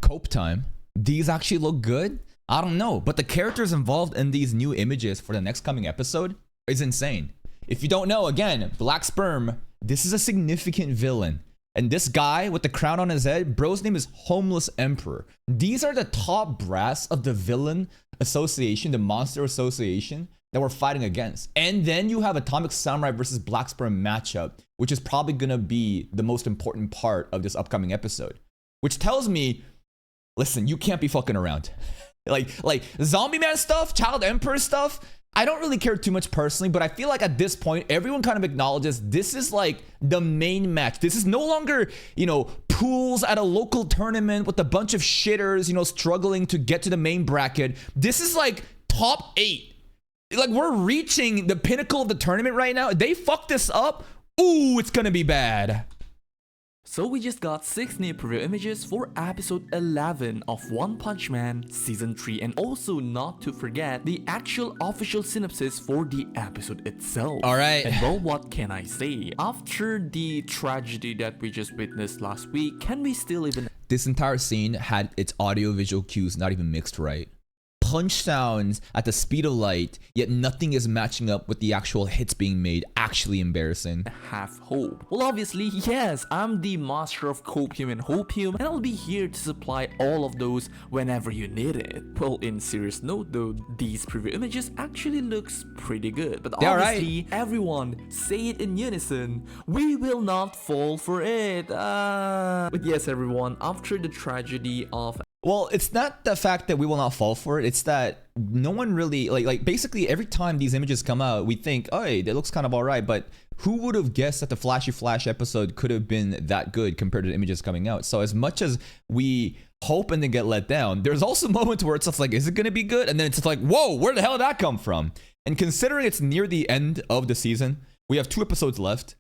Cope time. These actually look good. I don't know, but the characters involved in these new images for the next coming episode is insane. If you don't know, again, Black Sperm, this is a significant villain. And this guy with the crown on his head, bro's name is Homeless Emperor. These are the top brass of the villain association, the monster association that we're fighting against. And then you have Atomic Samurai versus Black Sperm matchup, which is probably gonna be the most important part of this upcoming episode. Which tells me, listen, you can't be fucking around. like Zombie Man stuff, Child Emperor stuff, I don't really care too much personally, but I feel like at this point, everyone kind of acknowledges this is like the main match. This is no longer, you know, pools at a local tournament with a bunch of shitters, you know, struggling to get to the main bracket. This is like top 8. Like, we're reaching the pinnacle of the tournament right now. They fuck this up, ooh, it's gonna be bad. So we just got 6 new preview images for episode 11 of One Punch Man season 3, and also not to forget the actual official synopsis for the episode itself. Alright. And well, what can I say? After the tragedy that we just witnessed last week, can we still even... This entire scene had its audio visual cues not even mixed right. Punch sounds at the speed of light, yet nothing is matching up with the actual hits being made. Actually embarrassing. Have hope? Well, obviously, yes, I'm the master of copium and hopium, and I'll be here to supply all of those whenever you need it. Well, in serious note though, these preview images actually looks pretty good, but obviously, everyone say it in unison, we will not fall for it. But yes, everyone, after the tragedy of... Well, it's not the fact that we will not fall for it. It's that no one really, like basically every time these images come out, we think, oh, hey, that looks kind of all right. But who would have guessed that the Flashy Flash episode could have been that good compared to the images coming out? So as much as we hope and then get let down, there's also moments where it's just like, is it going to be good? And then it's just like, whoa, where the hell did that come from? And considering it's near the end of the season, we have 2 episodes left.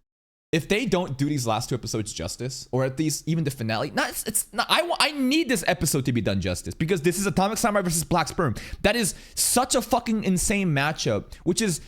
If they don't do these last 2 episodes justice, or at least even the finale, I need this episode to be done justice, because this is Atomic Samurai versus Black Sperm. That is such a fucking insane matchup, which is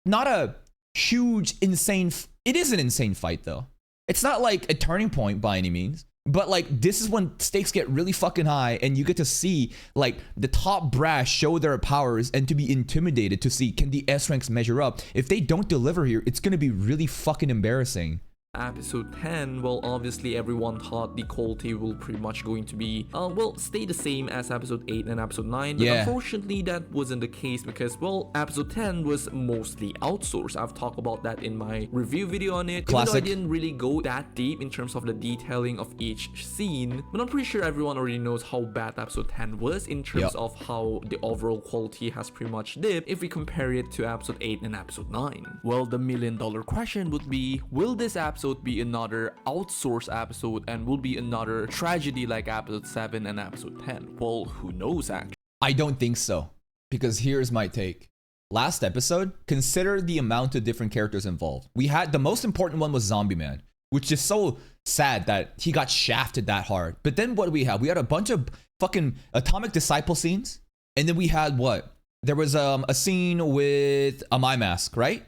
not a huge, insane... It is an insane fight, though. It's not like a turning point by any means, but like this is when stakes get really fucking high, and you get to see like the top brass show their powers and to be intimidated to see, can the S ranks measure up? If they don't deliver here, it's gonna be really fucking embarrassing. Episode 10, well, obviously everyone thought the quality will pretty much going to be, well, stay the same as episode 8 and episode 9, but unfortunately that wasn't the case because, well, episode 10 was mostly outsourced. I've talked about that in my review video on it. Classic. Even though I didn't really go that deep in terms of the detailing of each scene, but I'm pretty sure everyone already knows how bad episode 10 was in terms of how the overall quality has pretty much dipped if we compare it to episode 8 and episode 9. Well, the million-dollar question would be, will this episode be another outsourced episode and will be another tragedy like episode 7 and episode 10? Well, who knows actually. I don't think so, because here's my take. Last episode, consider the amount of different characters involved. We had, the most important one was Zombie Man, which is so sad that he got shafted that hard. But then what do we have? We had a bunch of fucking Atomic Disciple scenes, and then we had what? There was a scene with a My Mask, right?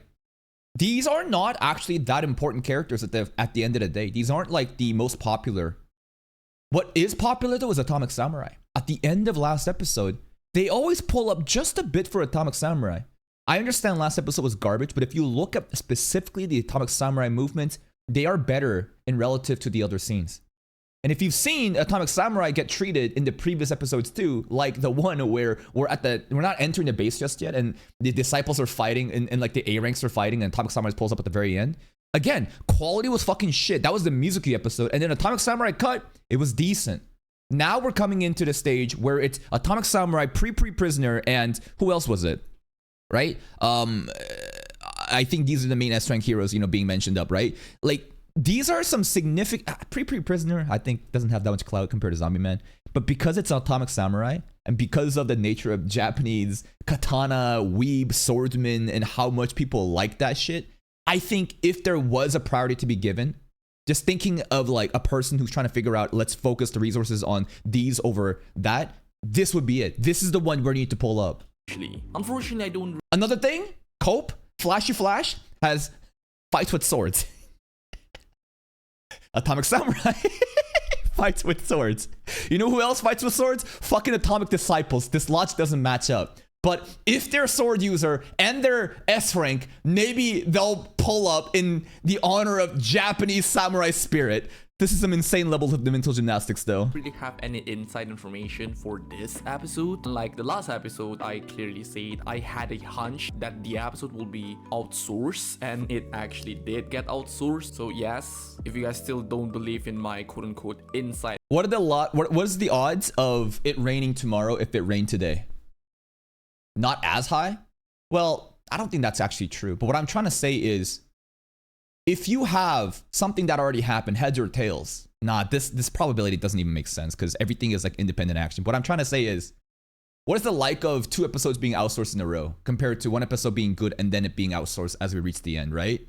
These are not actually that important characters at the end of the day. These aren't like the most popular. What is popular though is Atomic Samurai. At the end of last episode, they always pull up just a bit for Atomic Samurai. I understand last episode was garbage, but if you look at specifically the Atomic Samurai movements, they are better in relative to the other scenes. And if you've seen Atomic Samurai get treated in the previous episodes too, like the one where we're not entering the base just yet, and the disciples are fighting, and like the A ranks are fighting, and Atomic Samurai pulls up at the very end. Again, quality was fucking shit. That was the music episode, and then Atomic Samurai cut, it was decent. Now we're coming into the stage where it's Atomic Samurai, Pre-Prisoner, and who else was it? Right? I think these are the main S rank heroes, you know, being mentioned up, right? Like, these are some significant... Pre-Prisoner, I think, doesn't have that much clout compared to Zombie Man. But because it's Atomic Samurai, and because of the nature of Japanese katana, weeb, swordsman, and how much people like that shit, I think if there was a priority to be given, just thinking of like a person who's trying to figure out, let's focus the resources on these over that, this would be it. This is the one we need to pull up. Unfortunately, I don't... Another thing, Cope, Flashy Flash, has fights with swords. Atomic Samurai fights with swords. You know who else fights with swords? Fucking Atomic Disciples. This logic doesn't match up. But if they're a sword user and they're S rank, maybe they'll pull up in the honor of Japanese samurai spirit. This is some insane level of mental gymnastics though. Really have any inside information for this episode. Like the last episode, I clearly said I had a hunch that the episode will be outsourced, and it actually did get outsourced. So yes, if you guys still don't believe in my quote-unquote inside, what is the odds of it raining tomorrow if it rained today? Not as high? Well, I don't think that's actually true. But what I'm trying to say is, if you have something that already happened, heads or tails, this probability doesn't even make sense because everything is like independent action. What I'm trying to say is, what is the like of 2 episodes being outsourced in a row compared to 1 episode being good and then it being outsourced as we reach the end, right?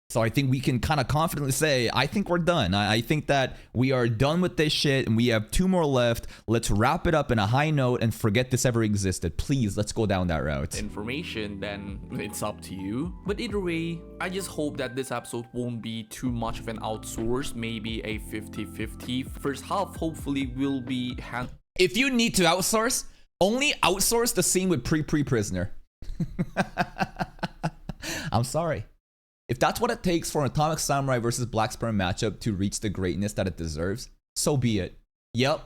So I think we can kind of confidently say, I think we're done. I think that we are done with this shit and we have 2 more left. Let's wrap it up in a high note and forget this ever existed. Please, let's go down that route. Information, then it's up to you. But either way, I just hope that this episode won't be too much of an outsource, maybe a 50-50. First half hopefully will be if you need to outsource, only outsource the scene with Prisoner. I'm sorry. If that's what it takes for an Atomic Samurai versus Black Sperm matchup to reach the greatness that it deserves, so be it. Yep.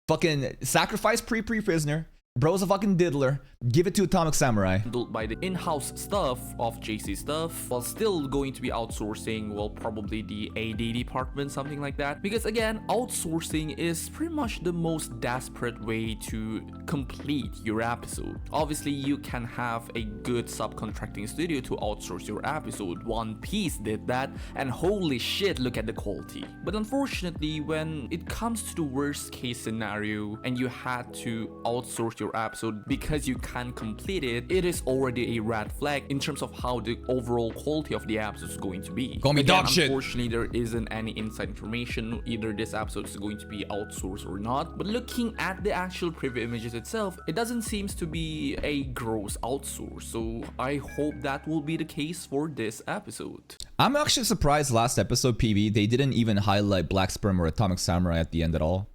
Fucking sacrifice Prisoner. Bro's a fucking diddler. Give it to Atomic Samurai. Handled by the in-house stuff of JC stuff, while still going to be outsourcing, well, probably the AD department, something like that. Because again, outsourcing is pretty much the most desperate way to complete your episode. Obviously, you can have a good subcontracting studio to outsource your episode. One Piece did that, and holy shit, look at the quality. But unfortunately, when it comes to the worst case scenario, and you had to outsource your episode because you can't complete it, it is already a red flag in terms of how the overall quality of the episode is going to be. Call me dog shit. Unfortunately, there isn't any inside information either this episode is going to be outsourced or not. But looking at the actual preview images itself, it doesn't seem to be a gross outsource. So I hope that will be the case for this episode. I'm actually surprised last episode PB they didn't even highlight Black Sperm or Atomic Samurai at the end at all.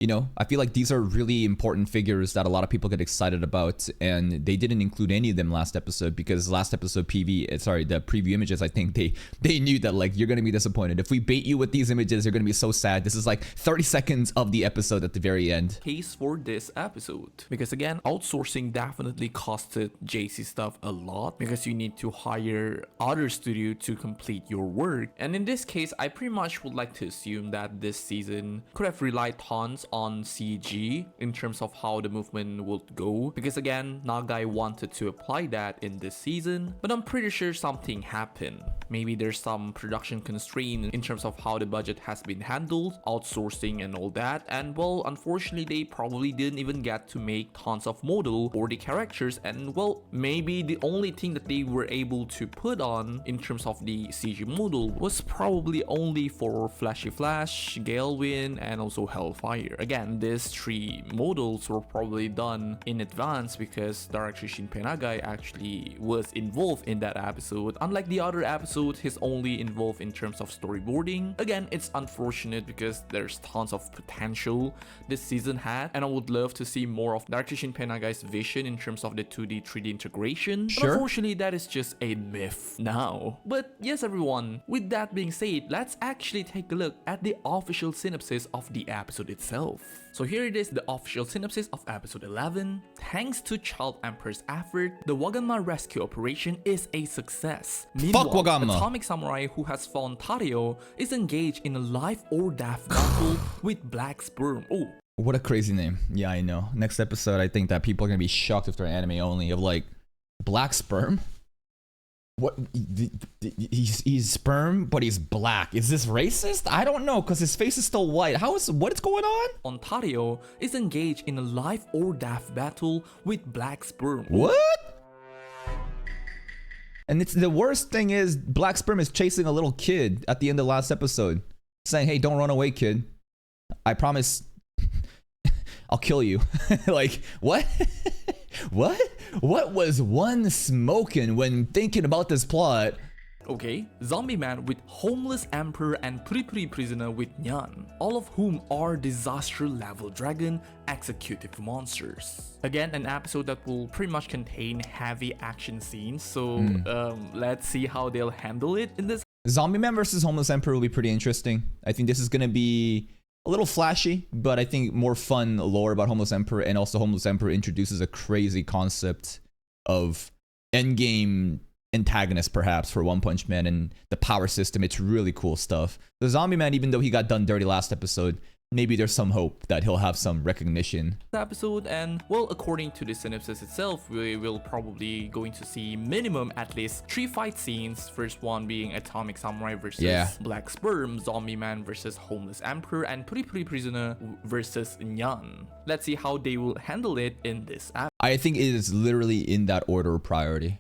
You know, I feel like these are really important figures that a lot of people get excited about, and they didn't include any of them last episode because last episode the preview images, I think they knew that like you're gonna be disappointed. If we bait you with these images, you're gonna be so sad. This is like 30 seconds of the episode at the very end. Case for this episode. Because again, outsourcing definitely costed JC stuff a lot because you need to hire other studio to complete your work. And in this case, I pretty much would like to assume that this season could have relied tons on CG in terms of how the movement would go, because again, Nagai wanted to apply that in this season, but I'm pretty sure something happened. Maybe there's some production constraint in terms of how the budget has been handled, outsourcing and all that, and well, unfortunately they probably didn't even get to make tons of model or the characters, and well, maybe the only thing that they were able to put on in terms of the CG model was probably only for Flashy Flash, Galewind, and also Hellfire. Again, these 3 models were probably done in advance because Director Shinpei Nagai actually was involved in that episode. Unlike the other episode, he's only involved in terms of storyboarding. Again, it's unfortunate because there's tons of potential this season had, and I would love to see more of Director Shinpei Nagai's vision in terms of the 2D, 3D integration. Sure. But unfortunately, that is just a myth now. But yes, everyone, with that being said, let's actually take a look at the official synopsis of the episode itself. So here it is, the official synopsis of episode 11. Thanks to Child Emperor's effort, the Waganma rescue operation is a success. Meanwhile, Waganma. Atomic Samurai who has found Tario is engaged in a life or death battle with Black Sperm. Oh, what a crazy name. Yeah, I know. Next episode, I think that people are gonna be shocked if they're anime only of like Black Sperm. What? He's sperm, but he's black. Is this racist? I don't know, because his face is still white. What is going on? Ontario is engaged in a life or death battle with Black Sperm. What? And it's the worst thing is Black Sperm is chasing a little kid at the end of the last episode, saying, "Hey, don't run away, kid. I promise I'll kill you." Like, what? What was one smoking when thinking about this plot? Okay, Zombie Man with Homeless Emperor and Pretty Prisoner with Nyan, all of whom are disaster level dragon executive monsters. Again, an episode that will pretty much contain heavy action scenes, so let's see how they'll handle it in this. Zombie Man versus Homeless Emperor will be pretty interesting. I think this is gonna be a little flashy, but I think more fun lore about Homeless Emperor, and also Homeless Emperor introduces a crazy concept of endgame antagonist perhaps for One Punch Man and the power system. It's really cool stuff. The Zombie Man, even though he got done dirty last episode, maybe there's some hope that he'll have some recognition. Episode, and well, according to the synopsis itself, we will probably going to see minimum at least 3 fight scenes. First one being Atomic Samurai versus Black Sperm, Zombie Man versus Homeless Emperor, and Pretty Prisoner versus Nyan. Let's see how they will handle it in this episode. I think it is literally in that order of priority.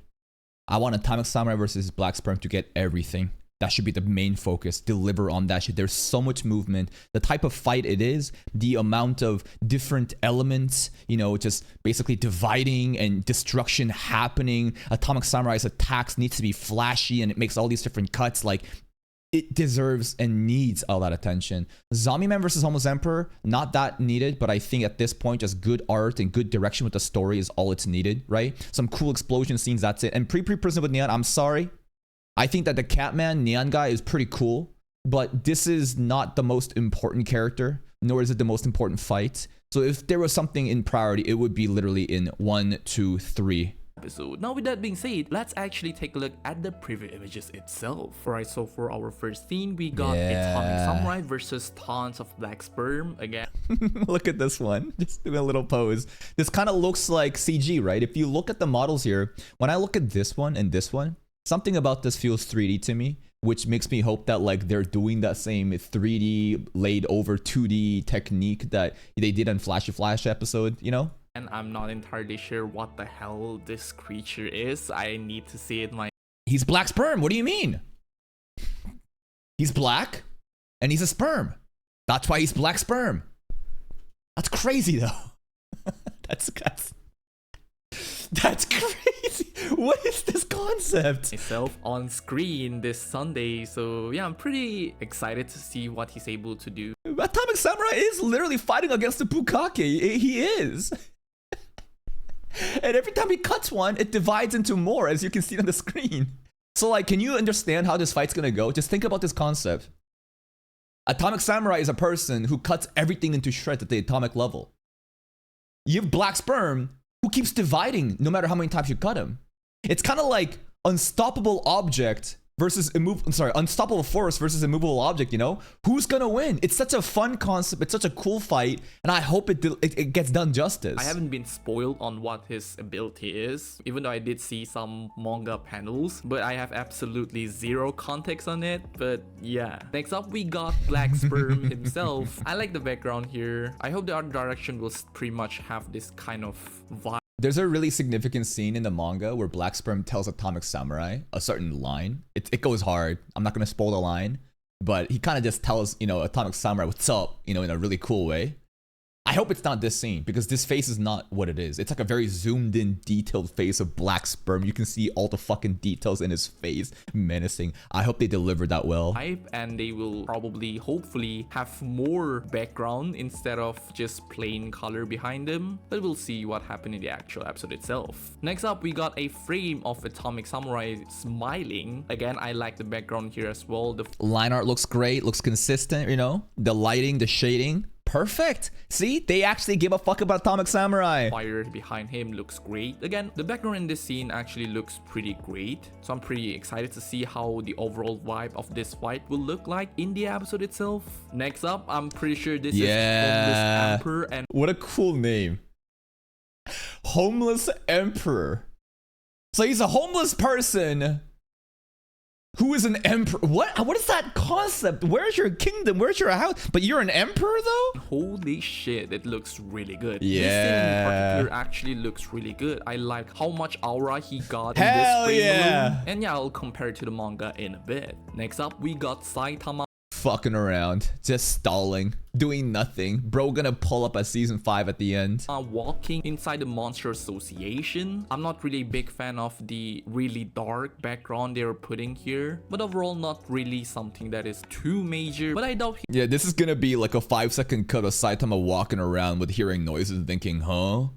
I want Atomic Samurai versus Black Sperm to get everything. That should be the main focus. Deliver on that shit. There's so much movement. The type of fight it is, the amount of different elements, you know, just basically dividing and destruction happening. Atomic Samurai's attacks needs to be flashy and it makes all these different cuts. Like, it deserves and needs all that attention. Zombie Man versus Homeless Emperor, not that needed, but I think at this point, just good art and good direction with the story is all it's needed, right? Some cool explosion scenes, that's it. And Pre-Prison with Neon, I'm sorry. I think that the Catman Neon guy is pretty cool, but this is not the most important character, nor is it the most important fight. So if there was something in priority, it would be literally in 1, 2, 3. Episode. Now with that being said, let's actually take a look at the preview images itself. Alright, so for our first scene, we got Atomic Samurai versus tons of Black Sperm again. Look at this one. Just doing a little pose. This kind of looks like CG, right? If you look at the models here, when I look at this one and this one, something about this feels 3D to me, which makes me hope that like they're doing that same 3D laid over 2D technique that they did on Flashy Flash episode, you know? And I'm not entirely sure what the hell this creature is. I need to see it myself. He's Black Sperm. What do you mean? He's black and he's a sperm. That's why he's Black Sperm. That's crazy though. That's crazy. What is this concept? Myself on screen this Sunday, so yeah, I'm pretty excited to see what he's able to do. Atomic Samurai is literally fighting against the Bukake. He is. And every time he cuts one, it divides into more, as you can see on the screen. So like, can you understand how this fight's gonna go? Just think about this concept. Atomic Samurai is a person who cuts everything into shreds at the atomic level. You have Black Sperm, who keeps dividing no matter how many times you cut him. It's kind of like unstoppable object versus unstoppable force versus immovable object, you know? Who's gonna win? It's such a fun concept, it's such a cool fight, and I hope it gets done justice. I haven't been spoiled on what his ability is, even though I did see some manga panels, but I have absolutely zero context on it. But yeah. Next up, we got Black Sperm himself. I like the background here. I hope the art direction will pretty much have this kind of vibe. There's a really significant scene in the manga where Black Sperm tells Atomic Samurai a certain line. It goes hard. I'm not gonna spoil the line, but he kind of just tells, you know, Atomic Samurai what's up, you know, in a really cool way. I hope it's not this scene, because this face is not what it is. It's like a very zoomed in, detailed face of Black Sperm. You can see all the fucking details in his face. Menacing. I hope they deliver that well. And they will probably, hopefully, have more background instead of just plain color behind them. But we'll see what happened in the actual episode itself. Next up, we got a frame of Atomic Samurai smiling. Again, I like the background here as well. The line art looks great, looks consistent, you know? The lighting, the shading. Perfect. See, they actually give a fuck about Atomic Samurai. Fire behind him looks great. Again, the background in this scene actually looks pretty great. So I'm pretty excited to see how the overall vibe of this fight will look like in the episode itself. Next up, I'm pretty sure this is Homeless Emperor. And what a cool name. Homeless Emperor. So he's a homeless person who is an emperor. What is that concept? Where's your kingdom? Where's your house? But you're an emperor though? Holy shit, it looks really good. Yeah. This scene in particular actually looks really good. I like how much aura he got in Hell this frame yeah. alone. And yeah, I'll compare it to the manga in a bit. Next up, we got Saitama fucking around, just stalling, doing nothing. Bro gonna pull up at season 5 at the end. Walking inside the Monster Association. I'm not really a big fan of the really dark background they're putting here, but overall not really something that is too major. But I doubt Yeah, this is gonna be like a 5-second cut of Saitama walking around with hearing noises and thinking, huh?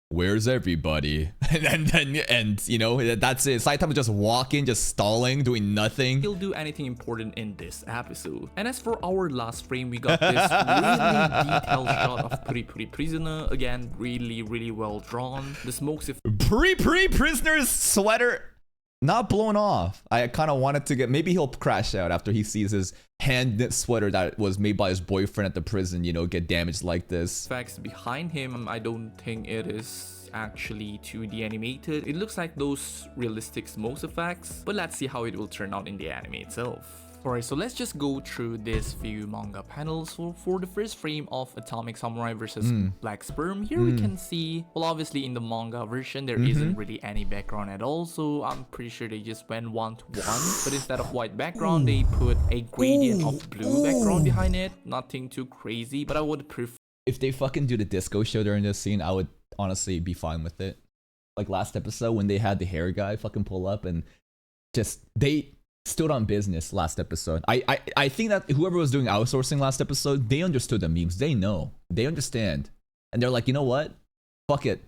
Where's everybody? And you know, that's it. Saitama just walking, just stalling, doing nothing. he'll do anything important in this episode. And as for our last frame, we got this really detailed shot of Puri Prisoner. Again, really well drawn. The smokes if Prisoner's sweater not blown off. I kind of wanted to get, maybe he'll crash out after he sees his hand knit sweater that was made by his boyfriend at the prison, you know, get damaged like this. effects behind him, I don't think it is actually 2D animated. It looks like those realistic smokes effects, but let's see how it will turn out in the anime itself. Alright, so let's just go through this few manga panels. So for the first frame of Atomic Samurai versus Black Sperm, here we can see, well, obviously in the manga version, there isn't really any background at all, so I'm pretty sure they just went 1-to-1. But instead of white background, they put a gradient of blue background behind it. Nothing too crazy, but I would prefer... If they fucking do the disco show during this scene, I would honestly be fine with it. Like last episode when they had the hair guy fucking pull up and just, they stood on business last episode. I think that whoever was doing outsourcing last episode, they understood the memes. They know. They understand. And they're like, you know what? Fuck it.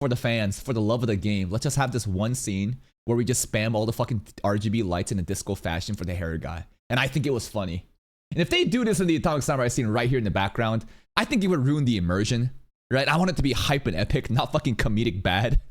For the fans, for the love of the game, let's just have this one scene where we just spam all the fucking RGB lights in a disco fashion for the hair guy. And I think it was funny. And if they do this in the Atomic Samurai scene right here in the background, I think it would ruin the immersion. Right? I want it to be hype and epic, not fucking comedic bad.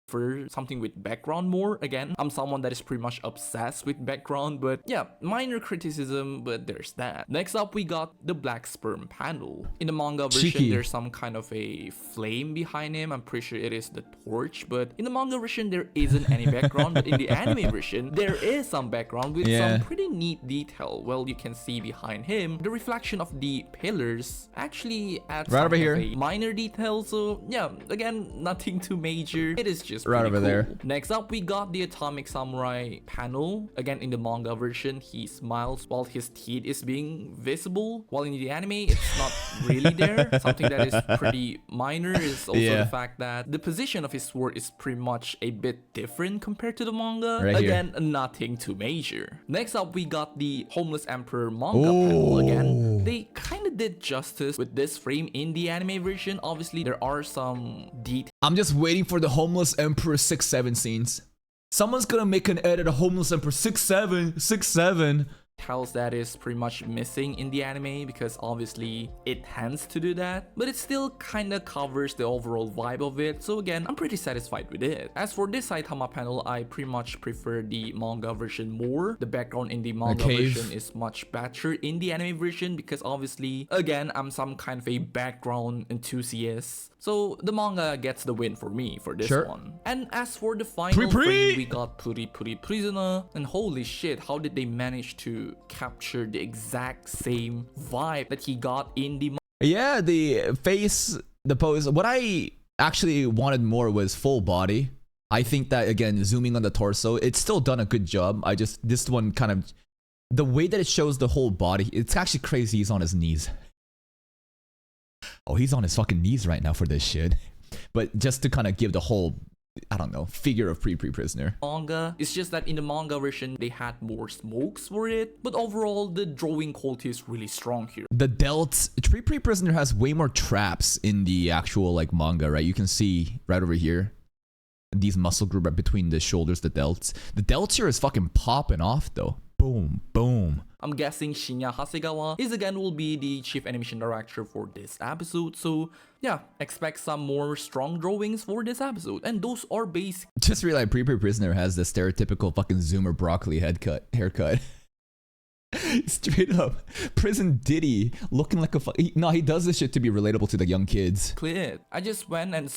For something with background more. Again, I'm someone that is pretty much obsessed with background, but yeah, minor criticism, but there's that. Next up, we got the Black Sperm panel. In the manga version, Cheeky. there's some kind of a flame behind him. I'm pretty sure it is the torch, but in the manga version, there isn't any background, but in the anime version, there is some background with some pretty neat detail. Well, you can see behind him, the reflection of the pillars actually adds Right some over of here. a minor detail, so yeah, again, nothing too major. It is just Right pretty over cool. there. Next up, we got the Atomic Samurai panel. Again, in the manga version, he smiles while his teeth is being visible. While in the anime, it's not really there. Something that is pretty minor is also the fact that the position of his sword is pretty much a bit different compared to the manga. Right Again, nothing too major. Next up, we got the Homeless Emperor manga panel again. They kind of did justice with this frame in the anime version. Obviously, there are some details. I'm just waiting for the Homeless Emperor 6-7 scenes. Someone's gonna make an edit of Homeless Emperor 6-7. That is pretty much missing in the anime because obviously it tends to do that, but it still kind of covers the overall vibe of it, so again, I'm pretty satisfied with it. As for this Saitama panel, I pretty much prefer the manga version more. The background in the manga version is much better in the anime version because obviously, again, I'm some kind of a background enthusiast, so the manga gets the win for me for this one. And as for the final frame, we got Puri Prisoner, and holy shit, how did they manage to capture the exact same vibe that he got in the Yeah, the face, the pose. What I actually wanted more was full body. I think that, again, zooming on the torso, it's still done a good job. This one kind of, the way that it shows the whole body, it's actually crazy. He's on his knees. Oh, he's on his fucking knees right now for this shit. But just to kind of give the whole, I don't know, figure of Prisoner. Manga. It's just that in the manga version, they had more smokes for it. But overall, the drawing quality is really strong here. The delts, Prisoner has way more traps in the actual like manga, right? You can see right over here. These muscle group right between the shoulders, the delts. The delts here is fucking popping off though. Boom, boom. I'm guessing Shinya Hasegawa will be the chief animation director for this episode, so yeah, expect some more strong drawings for this episode, and those are basic. Just realized Prisoner has the stereotypical fucking Zoomer broccoli haircut. Straight up, Prison Diddy looking like a no, he does this shit to be relatable to the young kids. Clear. I just went and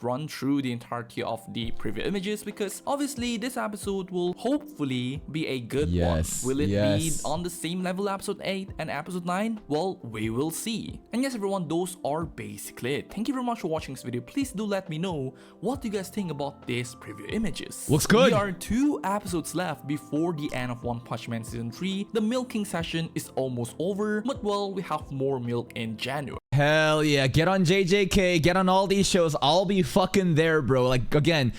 run through the entirety of the preview images because obviously this episode will hopefully be a good one. Will it be on the same level episode 8 and episode 9? Well, we will see. And yes everyone, those are basically it. Thank you very much for watching this video. Please do let me know what you guys think about these preview images. Looks good. There are 2 episodes left before the end of One Punch Man Season 3. The Milking milking session is almost over, but well, we have more milk in January. Hell yeah, get on JJK, get on all these shows. I'll be fucking there, bro. Like, again,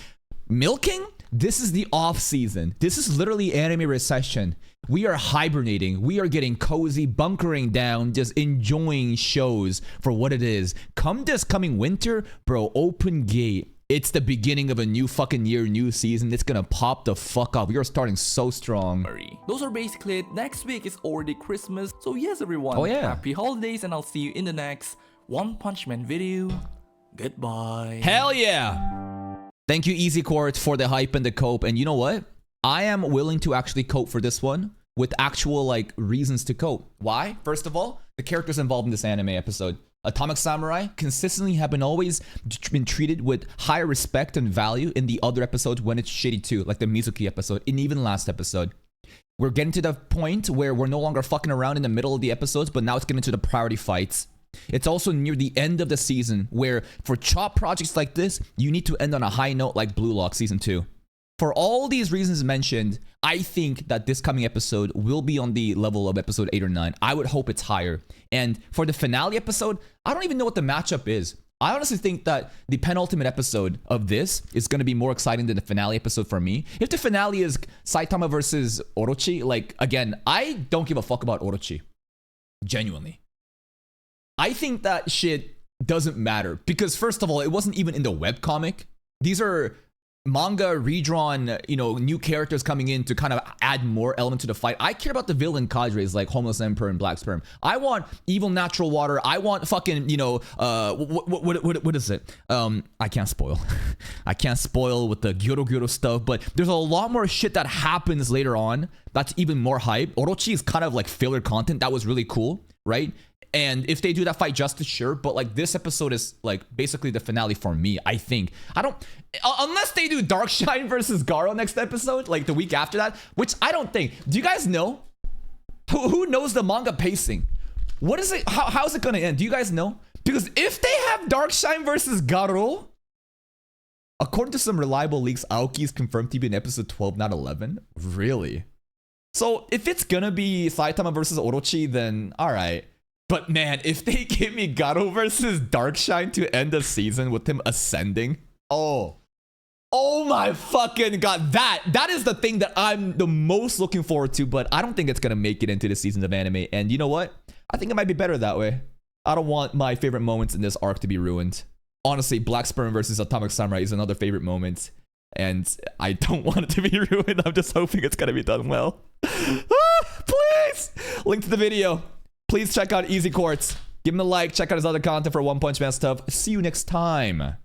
milking? This is the off season. This is literally anime recession. We are hibernating. We are getting cozy, bunkering down, just enjoying shows for what it is. Come this coming winter, bro, open gate. It's the beginning of a new fucking year, new season. It's gonna pop the fuck up. We are starting so strong. Those are basically it. Next week is already Christmas. So yes, everyone. Oh, yeah. Happy holidays, and I'll see you in the next One Punch Man video. Goodbye. Hell yeah. Thank you, Easy Court, for the hype and the cope. And you know what? I am willing to actually cope for this one with actual like reasons to cope. Why? First of all, the characters involved in this anime episode. Atomic Samurai consistently have always been treated with higher respect and value in the other episodes when it's shitty too, like the Mizuki episode and even last episode. We're getting to the point where we're no longer fucking around in the middle of the episodes, but now it's getting to the priority fights. It's also near the end of the season where for chop projects like this, you need to end on a high note like Blue Lock Season 2. For all these reasons mentioned, I think that this coming episode will be on the level of episode 8 or 9. I would hope it's higher. And for the finale episode, I don't even know what the matchup is. I honestly think that the penultimate episode of this is going to be more exciting than the finale episode for me. If the finale is Saitama versus Orochi, like, again, I don't give a fuck about Orochi. Genuinely. I think that shit doesn't matter. Because first of all, it wasn't even in the webcomic. These are manga redrawn, you know, new characters coming in to kind of add more element to the fight. I care about the villain cadres like Homeless Emperor and Black Sperm. I want evil natural water. I want fucking, you know, what is it? I can't spoil. I can't spoil with the Gyoro stuff, but there's a lot more shit that happens later on that's even more hype. Orochi is kind of like filler content. That was really cool, right? And if they do that fight justice, sure. But like this episode is like basically the finale for me, I think. I don't, unless they do Darkshine versus Garo next episode, like the week after that, which I don't think. Do you guys know? Who knows the manga pacing? What is it? How's it gonna end? Do you guys know? Because if they have Darkshine versus Garo, according to some reliable leaks, Aoki is confirmed to be in episode 12, not 11. Really? So if it's gonna be Saitama versus Orochi, then all right. But man, if they give me Garo versus Darkshine to end the season with him ascending, oh my fucking god, that is the thing that I'm the most looking forward to, but I don't think it's gonna make it into the seasons of anime. And you know what? I think it might be better that way. I don't want my favorite moments in this arc to be ruined. Honestly, Black Sperm versus Atomic Samurai is another favorite moment, and I don't want it to be ruined. I'm just hoping it's gonna be done well. Please! Link to the video. Please check out Easy Quartz. Give him a like. Check out his other content for One Punch Man stuff. See you next time.